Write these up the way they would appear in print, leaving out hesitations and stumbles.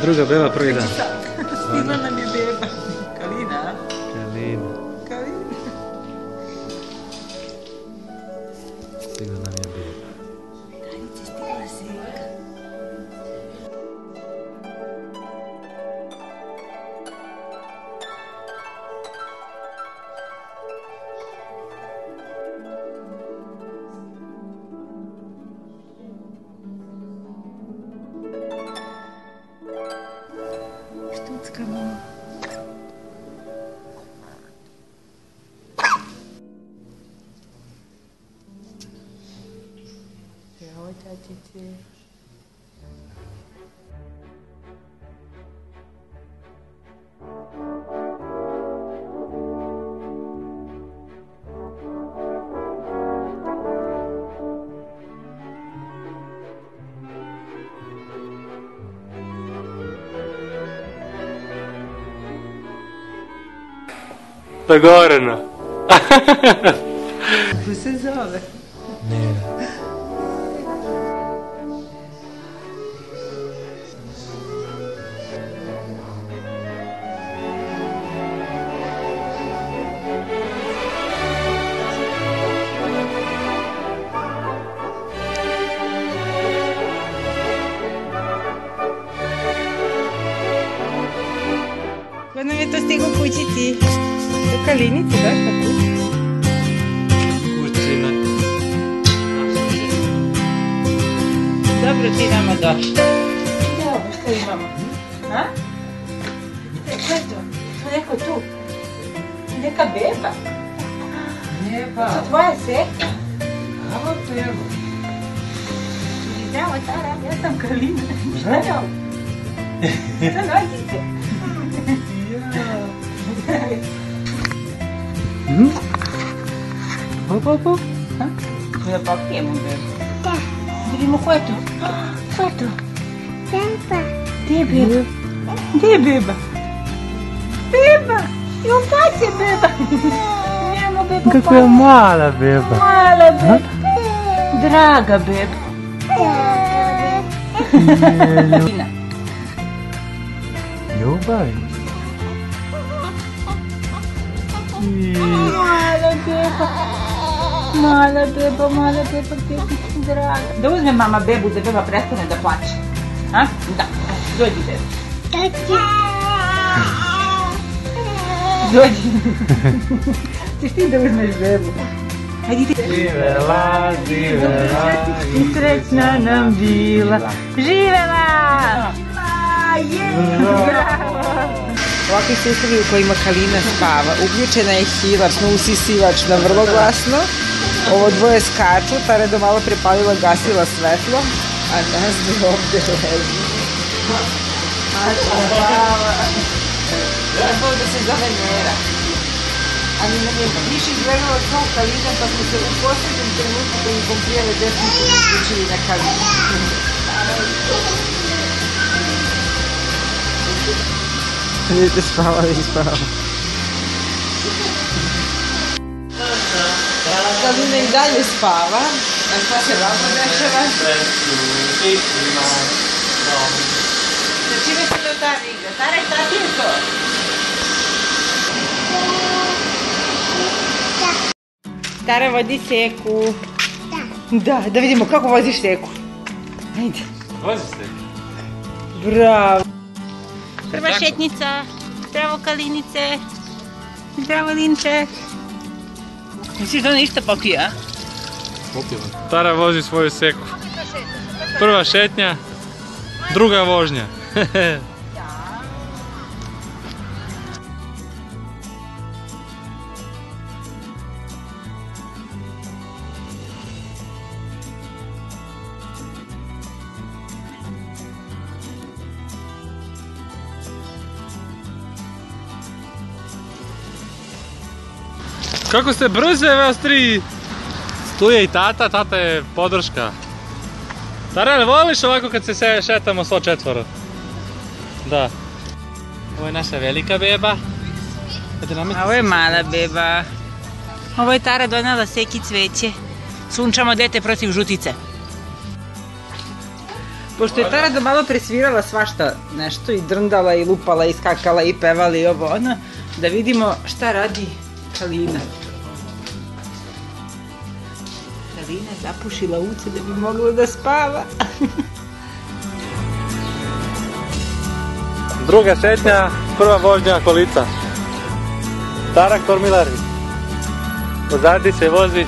Druga beba prvi dan. Stigla nam je beba. Kalina, a? Kalina. Kalina. Stigla nam je beba. Kalinice, stigla seka. Štuckamo. Evo, čačice. Dogovoreno. Kako se zove? Nera. Ko nam je to stiglo kućici? Do Kalinice, baš na kući. Kućina. Dobro ti nama došli. Evo, što imamo? A? Šta je to? To neko tu? Neka beba? Beba. To tvoja seka? Evo beba. Zdravo, Tara, ja sam Kalina. Šta je ovo? Šta nosite? Hop, hop, hop. Da pokrijemo bebu. Da. Vidimo ko je to? Ko je to? Beba. Gdje je beba? Gdje je beba? Beba! I on paće beba! Njemo beba paće. Kako je mala beba. Mala beba. Draga beba. Kalina. Ljubav. Mala beba. Mala beba, gdje ti draga. Da uzme mama bebu da beba prestane da plače. A? Da. Dođi beba. Dođi. Ćeš ti da uzmeš bebu. Hajde ti. Živela, živela. I srećna nam bila. Živela! Ovakvi sustavi u kojima Kalina spava. Uključena je hilač, no usisivač na vrlo glasno. Ovo dvoje skaču, Tara je do malo prepalila, gasila svetlo, a nas dve ovdje leži. Trebao da se zove Nera. Ali nam je više izgledalo kao Kalina, pa smo se u posljednjem trenutku prilikom prijave definitivno uključili na Kalinu. Vidite, spava i spava. Kalina i dalje spava. A šta se vama dešava? Sa čime se to Tara igra? Tara, šta ti je to? Tara vodi seku. Da vidimo kako voziš seku. Ajde. Voziš se? Bravo. Prva šetnica. Zdravo Kalinice. Zdravo Linče. Misliš da ništa popije, a? Popila. Tara vozi svoju seku. Prva šetnja, druga vožnja. Kako ste brze vas tri? Tu je i tata, tata je podrška. Tara, li voliš ovako kad se šetamo svo četvoro? Da. Ovo je naša velika beba. A ovo je mala beba. Ovo je Tara donela seki cveće. Sunčamo dete protiv žutice. Pošto je Tara do malo presvirala svašta nešto i drndala i lupala i skakala i pevala i ovo ono, da vidimo šta radi Kalina. Kalina je zapušila uce da bi mogla da spava. Druga šetnja, prva vožnja kolica. Tara kormilari. Pozadi se vozi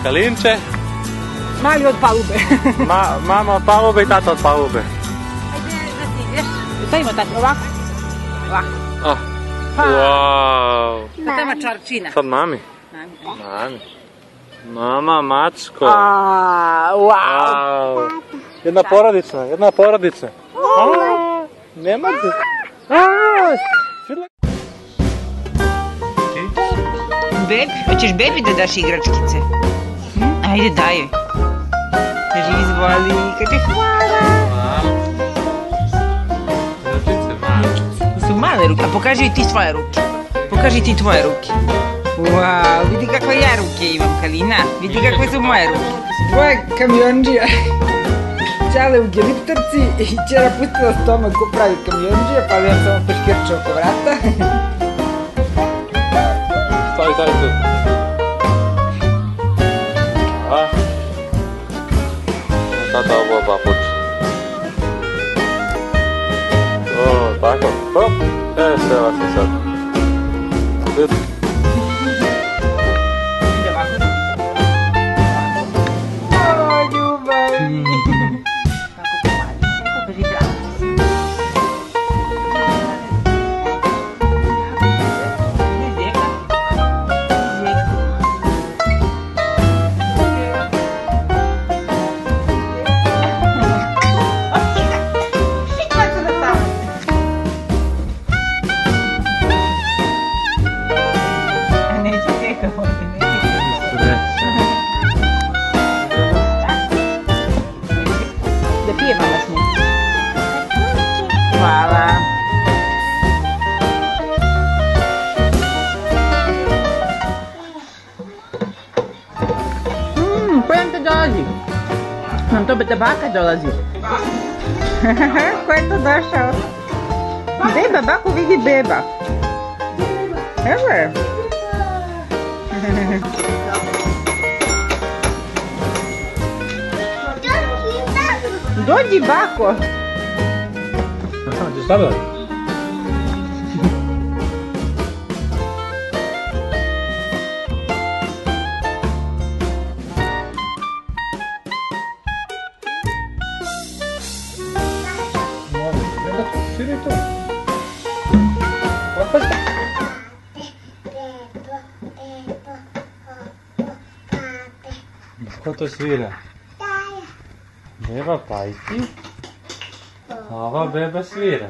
Kalinče. Mali od palube. Mama od palube i tata od palube. Ajde da stigneš. Stavimo tako, ovako. Ovako. Wow. Sada ima čarčina. Sad mami. Mami. Mama, mačko. Wow. Jedna porodična. Nema se. Bebi, hoćeš bebi da daš igračkice? Ajde, daj joj. Kaži, izvoli, kaži hvala. Su male ruke, a pokaži ti svoje ruke. Pokaži ti tvoje ruke. Wow, vidi kakve ja ruke imam, Kalina. Vidi kakve su moje ruke. Tvoje kamionđija. Ćale u geliptarci i ćera pustila stomak ko pravi kamionđija, pa imam samo peškirče oko vrata. Stavi tu. Tata ovo papuč. Tako. Hop. Sve vas je sad. O, ljubav. Da pije mama s njim. Hvala. Ko nam to dolazi? Nam to baka dolazi. Ko je to došao? Beba, bako vidi beba. Evo je. Dođi, bako. Ti stavila? Sviri to. Ko to svira? Beba pajki, a ova beba svira.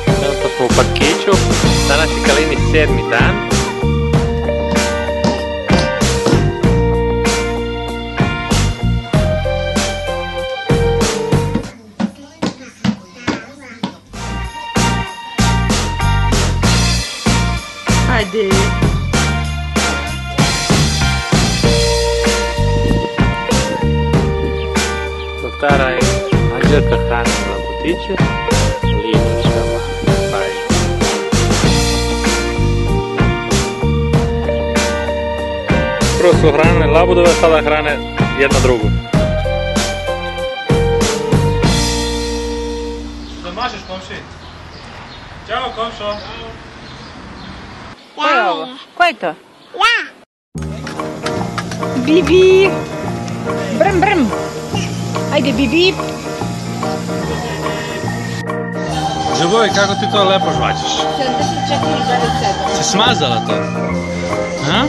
Evo smo u parkiću, danas je Kalini 7. dan. Ajde. Tara je Anđelka hranila butiće, Linočkama, paj. Prvo su hranili labudove, sada hrane jedna drugu. Da mažeš, komši? Ćao, komšo! Ko je ovo? Ko je to? Ja! Bibi! Brm, brm! Ajde, Bibi! Žuboj, kako ti to lepo žvaćeš? 74,7. Si smazala to? A?